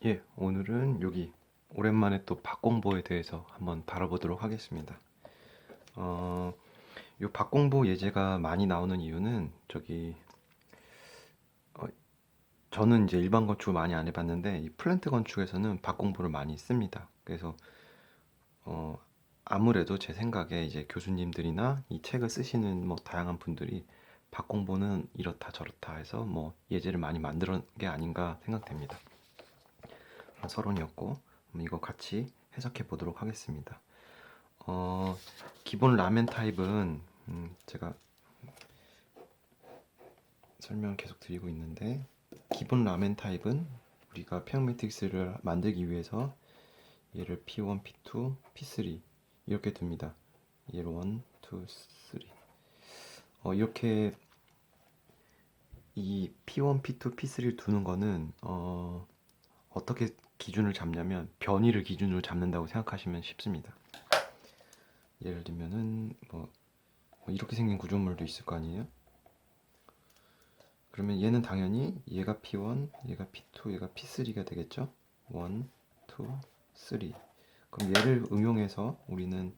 예, 오늘은 여기 오랜만에 또 박공보에 대해서 한번 다뤄보도록 하겠습니다. 어, 요 박공보 예제가 많이 나오는 이유는 어, 저는 이제 일반 건축을 많이 안 해봤는데 이 플랜트 건축에서는 박공보를 많이 씁니다. 그래서 어, 아무래도 제 생각에 이제 교수님들이나 이 책을 쓰시는 뭐 다양한 분들이 박공보는 이렇다 저렇다 해서 뭐 예제를 많이 만들어 게 아닌가 생각됩니다. 서론이었고 이거 같이 해석해 보도록 하겠습니다. 어, 기본 라멘 타입은 제가 설명을 계속 드리고 있는데 기본 라멘 타입은 우리가 평형 매트릭스를 만들기 위해서 얘를 P1, P2, P3 이렇게 둡니다. 얘를 1, 2, 3 이렇게 이 P1, P2, P3를 두는 거는 어떻게 기준을 잡냐면 변이를 기준으로 잡는다고 생각하시면 쉽습니다. 예를 들면은 뭐 이렇게 생긴 구조물도 있을 거 아니에요? 그러면 얘는 당연히 얘가 P1, 얘가 P2, 얘가 P3가 되겠죠? 1, 2, 3. 그럼 얘를 응용해서 우리는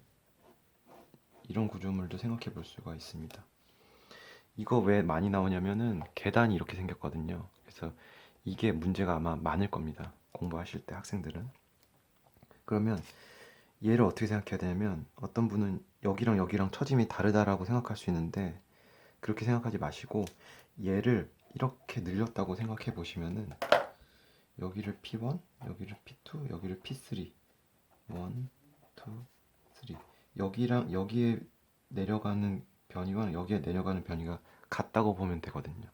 이런 구조물도 생각해 볼 수가 있습니다. 이거 왜 많이 나오냐면은 계단이 이렇게 생겼거든요. 그래서 이게 문제가 아마 많을 겁니다. 공부하실 때 학생들은. 그러면 얘를 어떻게 생각해야 되냐면 어떤 분은 여기랑 여기랑 처짐이 다르다라고 생각할 수 있는데 그렇게 생각하지 마시고 얘를 이렇게 늘렸다고 생각해 보시면은 여기를 P1, 여기를 P2, 여기를 P3 1, 2, 3 여기랑 여기에 내려가는 변이와 여기에 내려가는 변이가 같다고 보면 되거든요.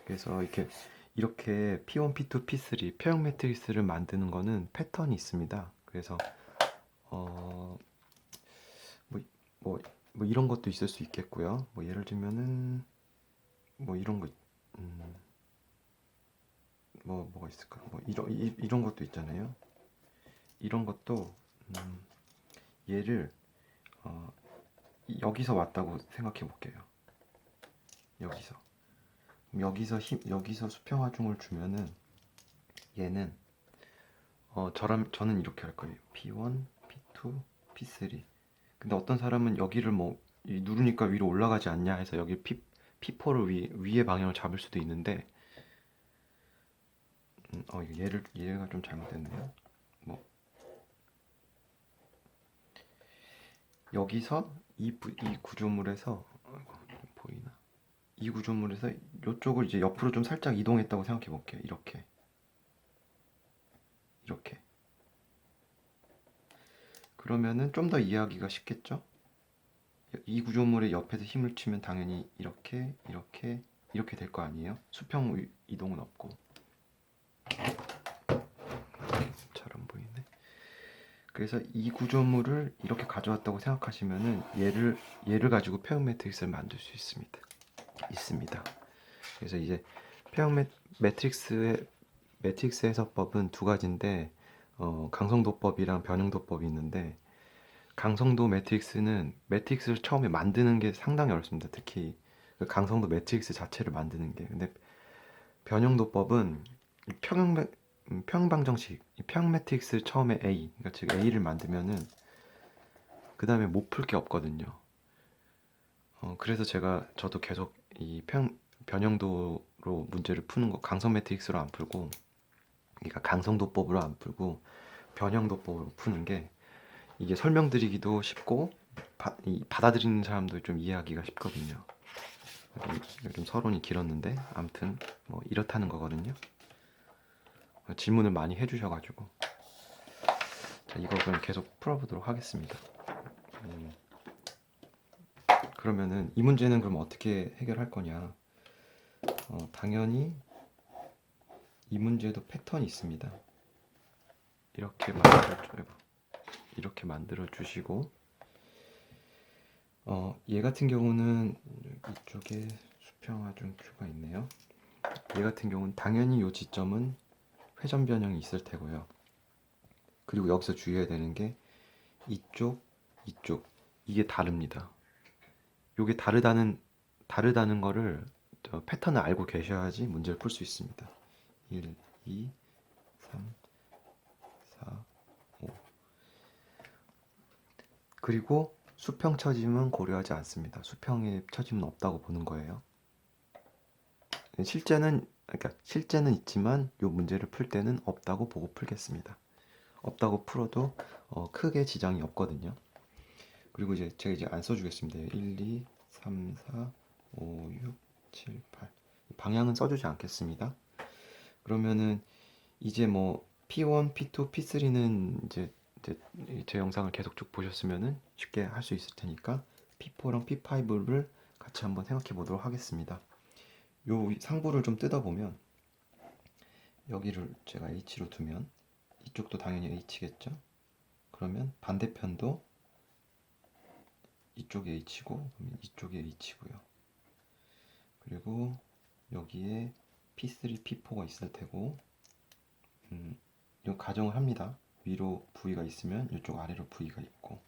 그래서 이렇게 P1, P2, P3 평형 매트리스를 만드는 거는 패턴이 있습니다. 그래서 어, 뭐, 뭐 이런 것도 있을 수 있겠고요. 뭐 예를 들면은 뭐 이런 거 뭐가 있을까? 뭐 이런 것도 있잖아요. 이런 것도 얘를 어, 여기서 왔다고 생각해 볼게요. 여기서 수평하중을 주면은 얘는 저는 이렇게 할 거예요. P1, P2, P3. 근데 어떤 사람은 여기를 뭐 누르니까 위로 올라가지 않냐 해서 여기 P4를 위의 방향을 잡을 수도 있는데 얘가 좀 잘못됐네요. 뭐 여기서 이 구조물에서 보이나? 이 구조물에서 이쪽을 이제 옆으로 좀 살짝 이동했다고 생각해 볼게요. 이렇게. 그러면은 좀 더 이해하기가 쉽겠죠? 이 구조물의 옆에서 힘을 치면 당연히 이렇게 될 거 아니에요? 수평 이동은 없고. 잘 안 보이네. 그래서 이 구조물을 이렇게 가져왔다고 생각하시면은 얘를 가지고 평형 매트릭스를 만들 수 있습니다. 그래서 이제 평형 매트릭스 해석법은 두 가지인데 강성도법이랑 변형도법이 있는데 강성도 매트릭스는 매트릭스를 처음에 만드는 게 상당히 어렵습니다. 특히 그 강성도 매트릭스 자체를 만드는 게. 근데 변형도법은 평형방정식, 평형 매트릭스 처음에 A, 그러니까 즉 A를 만들면은 그 다음에 못 풀 게 없거든요. 그래서 저도 계속 변형도로 문제를 푸는 거, 강성 매트릭스로 안 풀고, 그러니까 강성도법으로 안 풀고 변형도법으로 푸는 게 이게 설명드리기도 쉽고 받아들이는 사람도 좀 이해하기가 쉽거든요. 좀 서론이 길었는데 아무튼 뭐 이렇다는 거거든요. 질문을 많이 해주셔가지고 자, 이거 그럼 계속 풀어보도록 하겠습니다. 그러면은 이 문제는 그럼 어떻게 해결할 거냐? 당연히 이 문제도 패턴이 있습니다. 이렇게 만들어 주시고 얘 같은 경우는 이쪽에 수평하중 Q가 있네요. 얘 같은 경우는 당연히 이 지점은 회전 변형이 있을 테고요. 그리고 여기서 주의해야 되는 게 이쪽 이게 다릅니다. 이게 다르다는 거를 패턴을 알고 계셔야지 문제를 풀 수 있습니다. 1, 2, 3, 그리고 수평 처짐은 고려하지 않습니다. 수평의 처짐은 없다고 보는 거예요. 실제는 있지만 이 문제를 풀 때는 없다고 보고 풀겠습니다. 없다고 풀어도 크게 지장이 없거든요. 그리고 제가 이제 안 써주겠습니다. 1, 2, 3, 4, 5, 6, 7, 8 방향은 써주지 않겠습니다. 그러면은 이제 뭐 P1, P2, P3는 이제 제 영상을 계속 쭉 보셨으면은 쉽게 할 수 있을 테니까 P4랑 P5를 같이 한번 생각해 보도록 하겠습니다. 요 상부를 좀 뜯어보면 여기를 제가 H로 두면 이쪽도 당연히 H겠죠? 그러면 반대편도 이쪽이 H고 이쪽이 H고요. 그리고 여기에 P3, P4가 있을 테고 이 가정을 합니다. 위로 V가 있으면 이쪽 아래로 V가 있고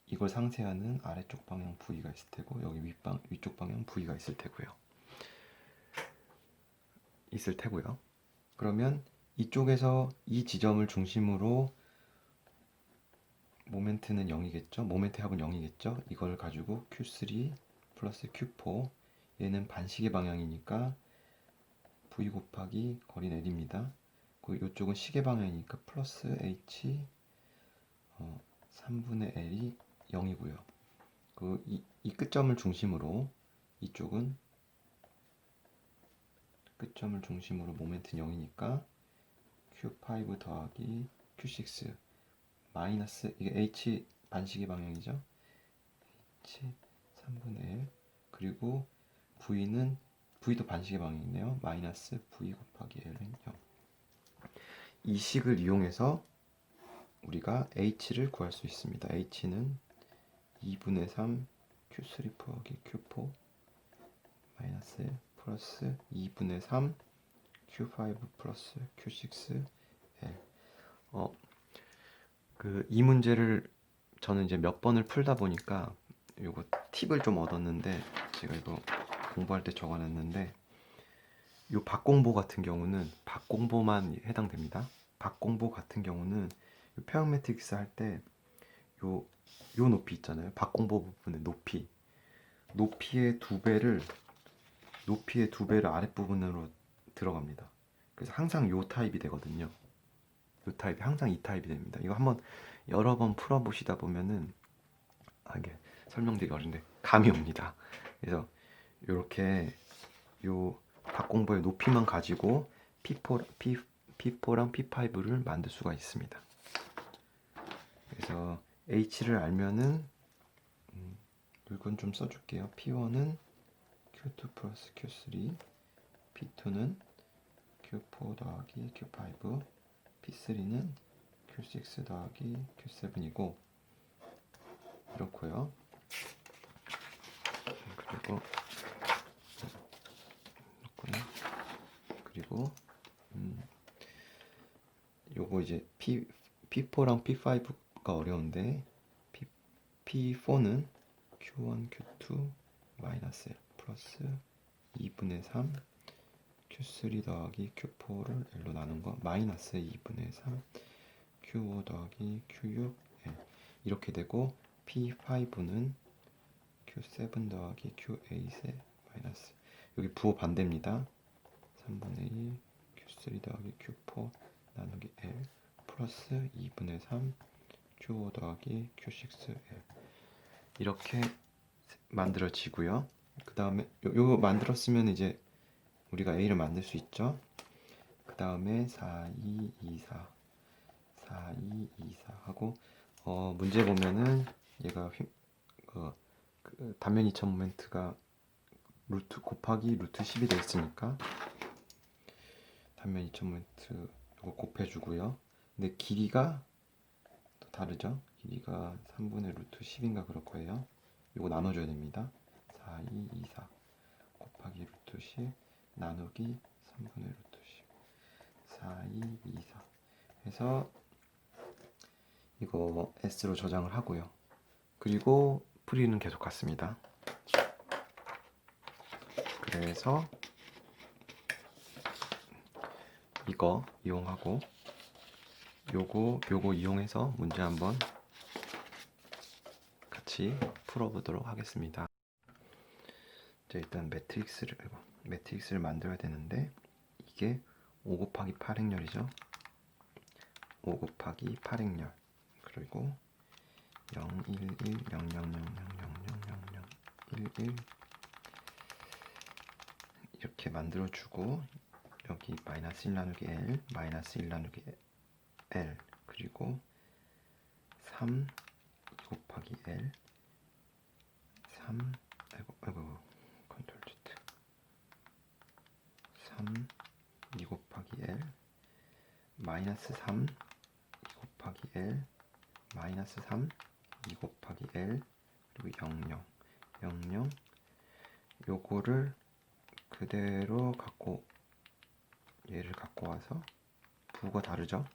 이걸 상쇄하는 아래쪽 방향 V가 있을 테고 여기 위쪽 방향 V가 있을 테고요. 그러면 이쪽에서 이 지점을 중심으로 모멘트는 0이겠죠? 모멘트 합은 0이겠죠? 이걸 가지고 Q3 플러스 Q4 얘는 반시계 방향이니까 V 곱하기 거리 L입니다. 이쪽은 시계 방향이니까 플러스 H 3분의 L이 0이고요. 이 끝점을 중심으로 이쪽은 끝점을 중심으로 모멘트는 0이니까 Q5 더하기 Q6 마이너스 이게 H 반시계 방향이죠. H 3분의 L 그리고 V도 반시계 방향이네요. 마이너스 V 곱하기 L은 0. 이 식을 이용해서 우리가 H를 구할 수 있습니다. H는 2분의 3 Q3 더하기 Q4 마이너스 L 플러스 2분의 3 Q5 플러스 Q6 L. 이 문제를 저는 이제 몇 번을 풀다 보니까 요거 팁을 좀 얻었는데 제가 이거 공부할 때 적어놨는데 요 박공보 같은 경우는 박공보만 해당됩니다. 박공보 같은 경우는 평형 매트릭스 할 때 요 높이 있잖아요. 박공보 부분의 높이의 두 배를 아랫부분으로 들어갑니다. 그래서 항상 요 타입이 되거든요. 요 타입이 항상 이 타입이 됩니다. 이거 한번 여러 번 풀어보시다 보면은 이게 설명드리기 어려운데 감이 옵니다. 그래서 이렇게 요 박공보의 높이만 가지고 P4랑 P5를 만들 수가 있습니다. 그래서 H를 알면은 이건 좀 써줄게요. P1은 Q2 플러스 Q3, P2는 Q4 더하기 Q5, P3는 Q6 더하기 Q7이고 이렇고요. 그리고 요거 이제 P4랑 P5가 어려운데 P4는 Q1, Q2 마이너스 L 플러스 2분의 3 Q3 더하기 Q4를 L로 나눈 거 마이너스 2분의 3 Q5 더하기 Q6 L 이렇게 되고 P5는 Q7 더하기 Q8의 마이너스 여기 부호 반대입니다. 3분의 1 Q3 더하기 Q4 나누기 L 플러스 2분의 3 Q5 더하기 Q6 L 이렇게 만들어지고요. 그 다음에 요거 만들었으면 이제 우리가 A를 만들 수 있죠. 그 다음에 4, 2, 2, 4 4, 2, 2, 4 하고 문제 보면은 얘가 단면 이차 모멘트가 루트 곱하기 루트 10이 되어 있으니까 단면 이차 모멘트 이거 곱해주고요. 근데 길이가 또 다르죠. 길이가 3분의 루트 10인가 그럴 거예요. 이거 나눠줘야 됩니다. 4, 2, 2, 4 곱하기 루트 10 나누기 3분의 루트 10 4, 2, 2, 4 해서 이거 S로 저장을 하고요. 그리고 풀이는 계속 같습니다. 그래서 이거 이용하고 요거 이용해서 문제 한번 같이 풀어보도록 하겠습니다. 자, 일단 매트릭스를 만들어야 되는데 이게 5 곱하기 8행렬이죠. 5 곱하기 8행렬 그리고 0, 1, 1, 0, 0, 0, 0, 0, 0, 0, 0, 1, 1 이렇게 만들어주고 여기 마이너스 1 나누기 L, 마이너스 1 나누기 L 그리고 3 2 곱하기 L 3 아이고 컨트롤 Z 3 2 곱하기 L 마이너스 3 2 곱하기 L 마이너스 3 2 곱하기 L 그리고 0 0 0 0 요거를 그대로 얘를 갖고 와서 부호가 다르죠?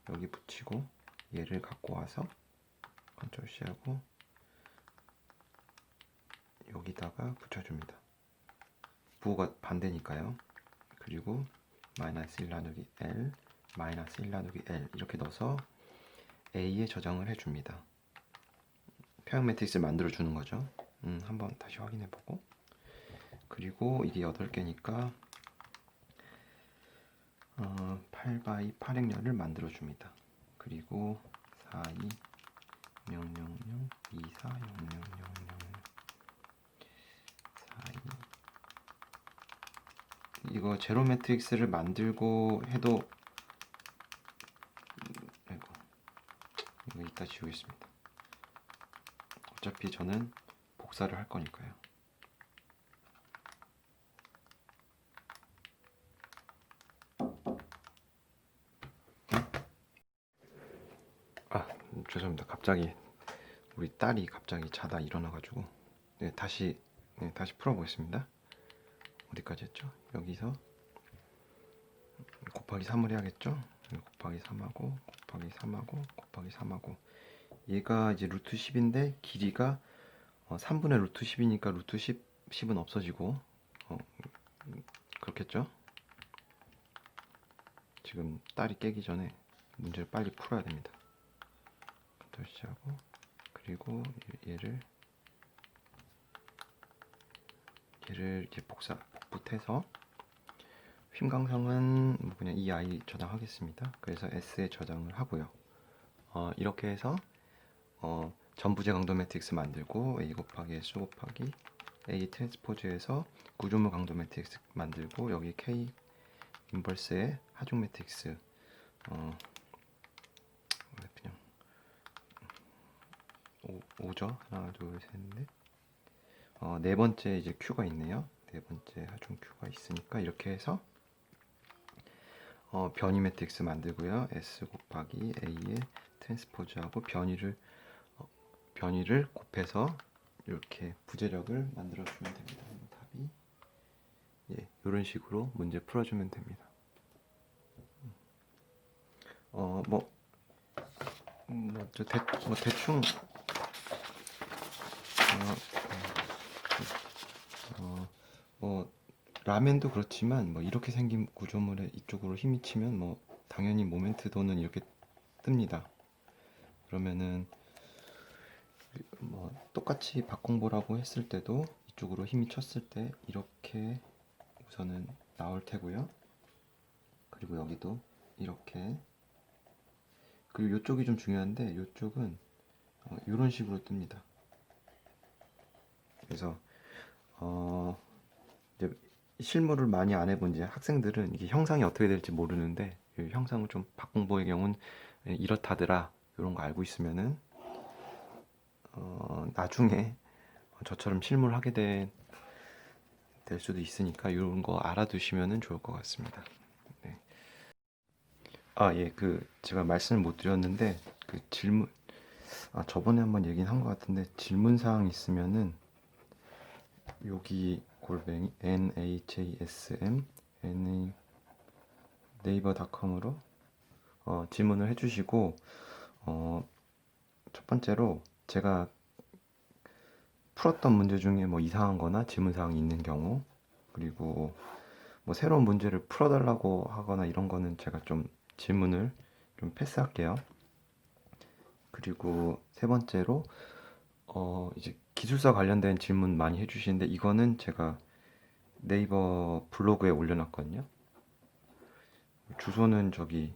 여기 붙이고 얘를 갖고 와서 컨트롤 C하고 여기다가 붙여줍니다. 부호가 반대니까요. 그리고 마이너스 1 나누기 L 마이너스 1 나누기 L 이렇게 넣어서 A에 저장을 해줍니다. 평형 매트릭스를 만들어 주는 거죠. 한번 다시 확인해 보고 그리고 이게 8개니까 8 x 8행렬을 만들어 줍니다. 그리고 4, 2, 0, 0, 0, 2, 4, 0, 0, 0, 0, 4, 2 이거 제로 매트릭스를 만들고 해도 이거 이따 지우겠습니다. 어차피 저는 복사를 할 거니까요. 죄송합니다. 갑자기 우리 딸이 갑자기 자다 일어나가지고 다시 풀어보겠습니다. 어디까지 했죠? 여기서 곱하기 3을 해야겠죠? 곱하기 3하고 곱하기 3하고 곱하기 3하고 얘가 이제 루트 10인데 길이가 3분의 루트 10이니까 루트 10은 없어지고 그렇겠죠? 지금 딸이 깨기 전에 문제를 빨리 풀어야 됩니다. 시하고 그리고 얘를 이렇게 복붙해서 휭강성은 그냥 이 아이 저장하겠습니다. 그래서 S에 저장을 하고요. 이렇게 해서 전부제 강도 매트릭스 만들고 A 곱하기 S 곱하기 A 트랜스포즈에서 구조물 강도 매트릭스 만들고 여기 K 인버스의 하중 매트릭스 그냥 5죠. 하나, 둘, 셋, 넷. 네 번째 이제 Q가 있네요. 네 번째 하중 Q가 있으니까 이렇게 해서 변이 매트릭스 만들고요. S 곱하기 A의 트랜스포즈하고 변이를 곱해서 이렇게 부재력을 만들어 주면 됩니다. 답이 이런 식으로 문제 풀어주면 됩니다. 대충 라멘도 그렇지만 이렇게 생긴 구조물에 이쪽으로 힘이 치면 당연히 모멘트도는 이렇게 뜹니다. 그러면은 똑같이 박공보라고 했을 때도 이쪽으로 힘이 쳤을 때 이렇게 우선은 나올 테고요. 그리고 여기도 이렇게 그리고 이쪽이 좀 중요한데 이쪽은 이런 식으로 뜹니다. 그래서 이제 실물을 많이 안 해본 이제 학생들은 이게 형상이 어떻게 될지 모르는데 이 형상을 좀 박공보의 경우는 이렇다더라 이런 거 알고 있으면은 나중에 저처럼 실물 하게 될 수도 있으니까 이런 거 알아두시면은 좋을 것 같습니다. 네. 제가 말씀을 못 드렸는데 그 질문 저번에 한번 얘기는 한 것 같은데 질문 사항 있으면은 여기 골뱅이 nhasm 네이버닷컴으로 질문을 해주시고 첫 번째로 제가 풀었던 문제 중에 이상한 거나 질문 사항이 있는 경우 그리고 새로운 문제를 풀어달라고 하거나 이런 거는 제가 좀 질문을 좀 패스할게요. 그리고 세 번째로 이제 기술사 관련된 질문 많이 해주시는데 이거는 제가 네이버 블로그에 올려놨거든요. 주소는 저기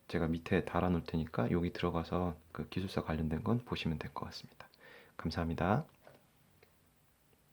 제가 밑에 달아놓을 테니까 여기 들어가서 그 기술사 관련된 건 보시면 될 것 같습니다. 감사합니다.